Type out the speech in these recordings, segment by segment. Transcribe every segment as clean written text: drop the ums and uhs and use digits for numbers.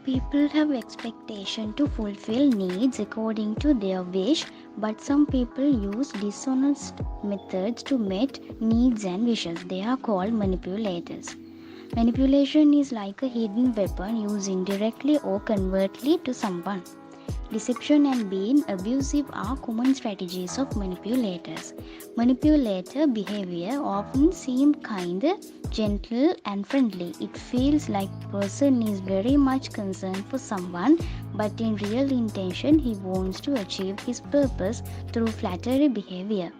People have expectation to fulfill needs according to their wish, but some people use dishonest methods to meet needs and wishes. They are called manipulators. Manipulation is like a hidden weapon used indirectly or covertly to someone. Deception and being abusive are common strategies of manipulators. Manipulator behavior often seems kind, gentle, and friendly. It feels like person is very much concerned for someone, but in real intention he wants to achieve his purpose through flattery behavior.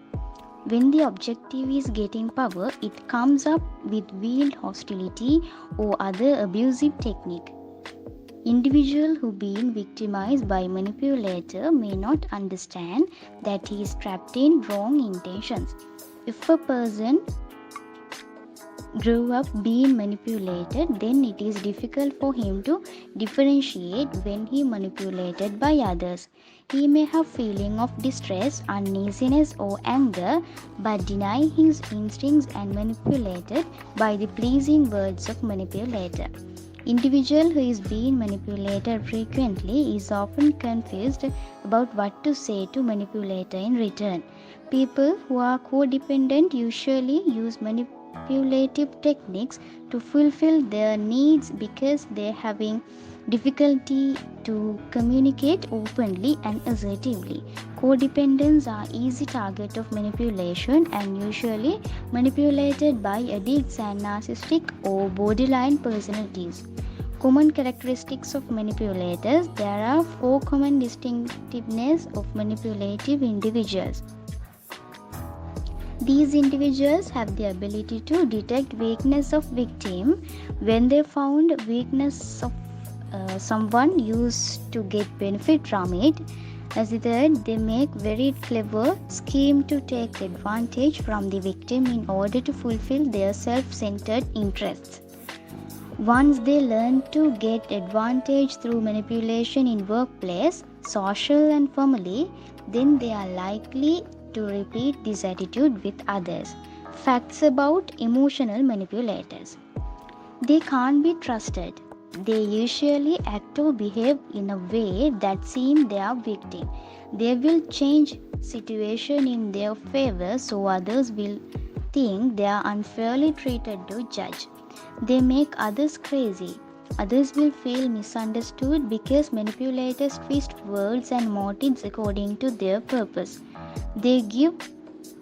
When the objective is getting power, it comes up with veiled hostility or other abusive technique. Individual who been victimized by manipulator may not understand that he is trapped in wrong intentions. If a person grew up being manipulated, then it is difficult for him to differentiate when he manipulated by others. He may have feeling of distress, uneasiness or anger, but deny his instincts and manipulated by the pleasing words of manipulator. Individual who is being manipulated frequently is often confused about what to say to manipulator in return. People who are codependent usually use manipulative techniques to fulfill their needs because they are having difficulty to communicate openly and assertively. Codependents are easy target of manipulation and usually manipulated by addicts and narcissistic or borderline personalities. Common characteristics of manipulators. There are 4 common distinctiveness of manipulative individuals. These individuals have the ability to detect weakness of victim. When they found weakness of someone used to get benefit from it. As the third, they make very clever scheme to take advantage from the victim in order to fulfill their self-centered interests. Once they learn to get advantage through manipulation in workplace, social and family, then they are likely to repeat this attitude with others. Facts about emotional manipulators. They can't be trusted. They usually act or behave in a way that seems they are victim. They will change situation in their favor so others will think they are unfairly treated to judge. They make others crazy. Others will feel misunderstood because manipulators twist words and motives according to their purpose. They give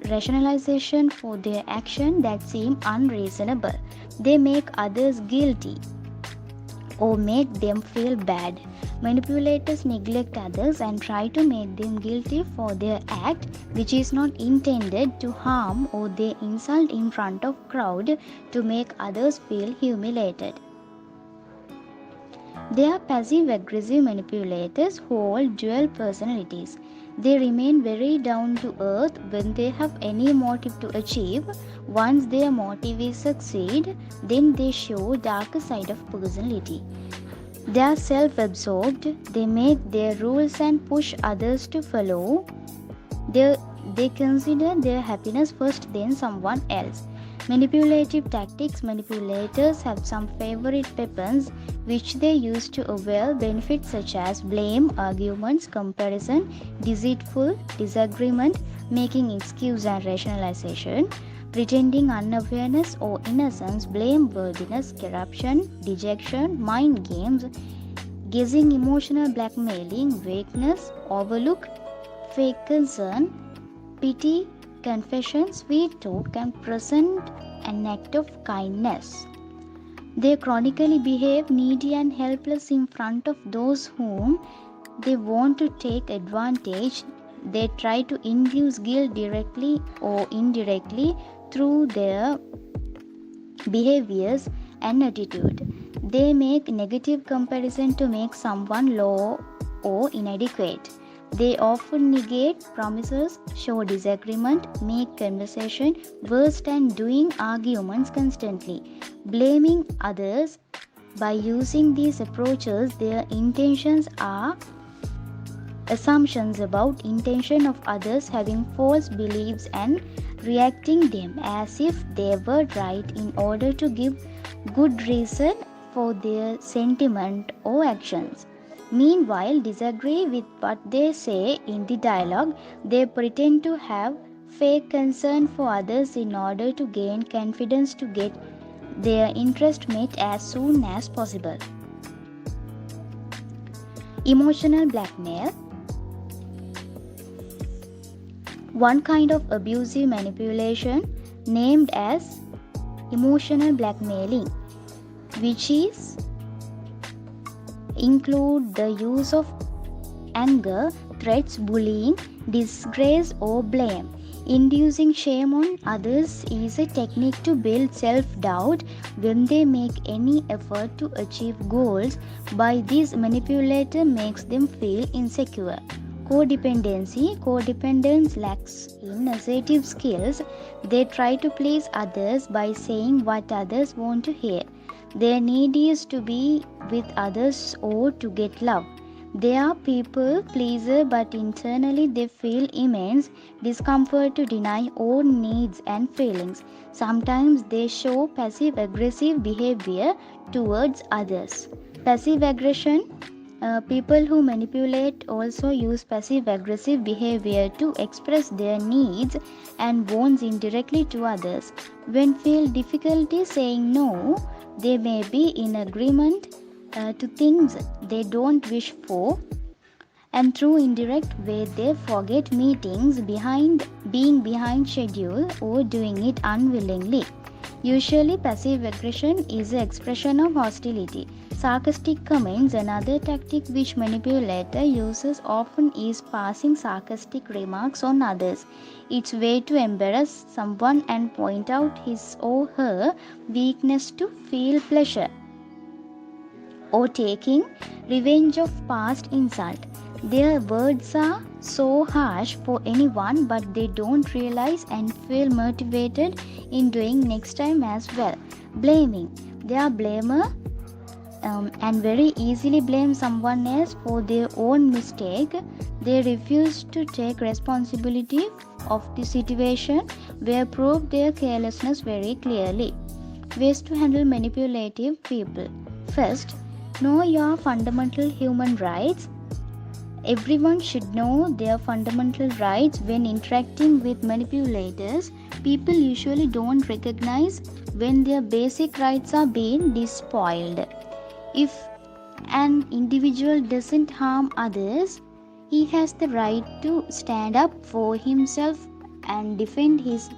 rationalization for their action that seem unreasonable. They make others guilty or make them feel bad. Manipulators neglect others and try to make them guilty for their act which is not intended to harm, or they insult in front of crowd to make others feel humiliated. They are passive-aggressive manipulators who hold dual personalities. They remain very down to earth when they have any motive to achieve. Once their motive is succeed, then they show darker side of personality. They are self-absorbed. They make their rules and push others to follow. They consider their happiness first, then someone else. Manipulative tactics. Manipulators have some favorite weapons which they use to avail benefits such as blame, arguments, comparison, deceitful, disagreement, making excuse and rationalization, pretending unawareness or innocence, blameworthiness, corruption, dejection, mind games, guessing, emotional blackmailing, vagueness, overlook, fake concern, pity, confession, sweet talk, and present an act of kindness. They chronically behave needy and helpless in front of those whom they want to take advantage. They try to induce guilt directly or indirectly through their behaviors and attitude. They make negative comparison to make someone low or inadequate. They often negate promises, show disagreement, make conversation worse, and doing arguments constantly. Blaming others. By using these approaches, their intentions are assumptions about intention of others, having false beliefs and reacting them as if they were right in order to give good reason for their sentiment or actions. Meanwhile, disagree with what they say in the dialogue. They pretend to have fake concern for others in order to gain confidence to get their interest met as soon as possible. Emotional blackmail. One kind of abusive manipulation named as emotional blackmailing, which is include the use of anger, threats, bullying, disgrace or blame. Inducing shame on others is a technique to build self-doubt when they make any effort to achieve goals. By this, manipulator makes them feel insecure. Codependency. Codependents lacks in assertive skills. They try to please others by saying what others want to hear. Their need is to be with others or to get love. They are people pleaser, but internally they feel immense discomfort to deny own needs and feelings. Sometimes they show passive aggressive behavior towards others. Passive aggression. People who manipulate also use passive aggressive behavior to express their needs and wants indirectly to others. When feel difficulty saying no, they may be in agreement to things they don't wish for, and through indirect way they forget meetings, being behind schedule or doing it unwillingly. Usually passive aggression is an expression of hostility. Sarcastic comments. Another tactic which manipulator uses often is passing sarcastic remarks on others. Its way to embarrass someone and point out his or her weakness to feel pleasure. Or taking revenge of past insult. Their words are so harsh for anyone, but they don't realize and feel motivated in doing next time as well. Blaming. They are blamer and very easily blame someone else for their own mistake. They refuse to take responsibility of the situation where prove their carelessness very clearly. Ways to handle manipulative people. First, know your fundamental human rights. Everyone should know their fundamental rights when interacting with manipulators. People usually don't recognize when their basic rights are being despoiled. If an individual doesn't harm others, he has the right to stand up for himself and defend his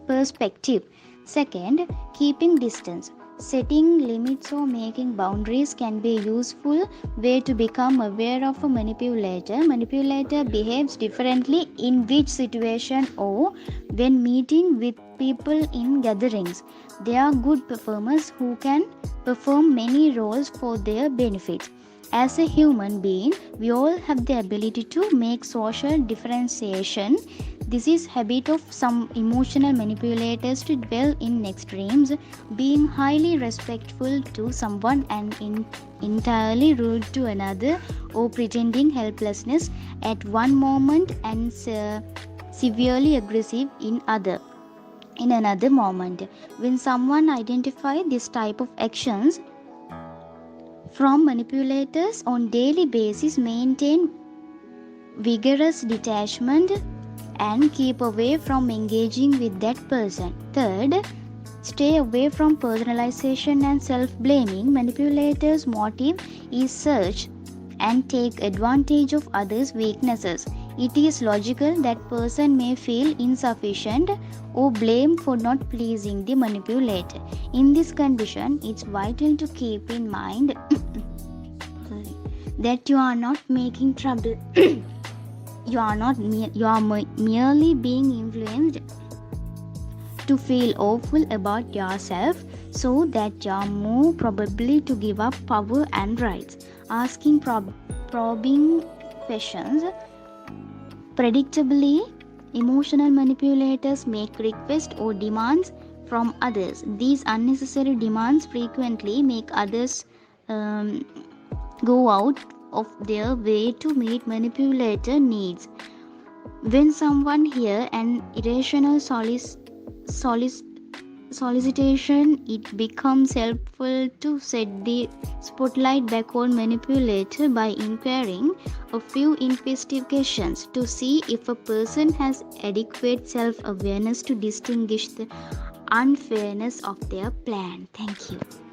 perspective. Second, keeping distance. Setting limits or making boundaries can be a useful way to become aware of a manipulator. Manipulator behaves differently in which situation or when meeting with people in gatherings. They are good performers who can perform many roles for their benefit. As a human being, we all have the ability to make social differentiation. This is habit of some emotional manipulators to dwell in extremes, being highly respectful to someone and entirely rude to another, or pretending helplessness at one moment and severely aggressive in another moment. When someone identifies this type of actions from manipulators on daily basis, maintain vigorous detachment and keep away from engaging with that person. Third, stay away from personalization and self-blaming. Manipulators' motive is search and take advantage of others' weaknesses. It is logical that person may feel insufficient or blamed for not pleasing the manipulator. In this condition, it's vital to keep in mind that you are not making trouble. You are merely being influenced to feel awful about yourself, so that you are more probably to give up power and rights. Asking probing questions. Predictably, emotional manipulators make requests or demands from others. These unnecessary demands frequently make others go out of their way to meet manipulator needs. When someone hears an irrational solicitation, it becomes helpful to set the spotlight back on manipulator by inquiring a few investigations to see if a person has adequate self awareness to distinguish the unfairness of their plan. Thank you.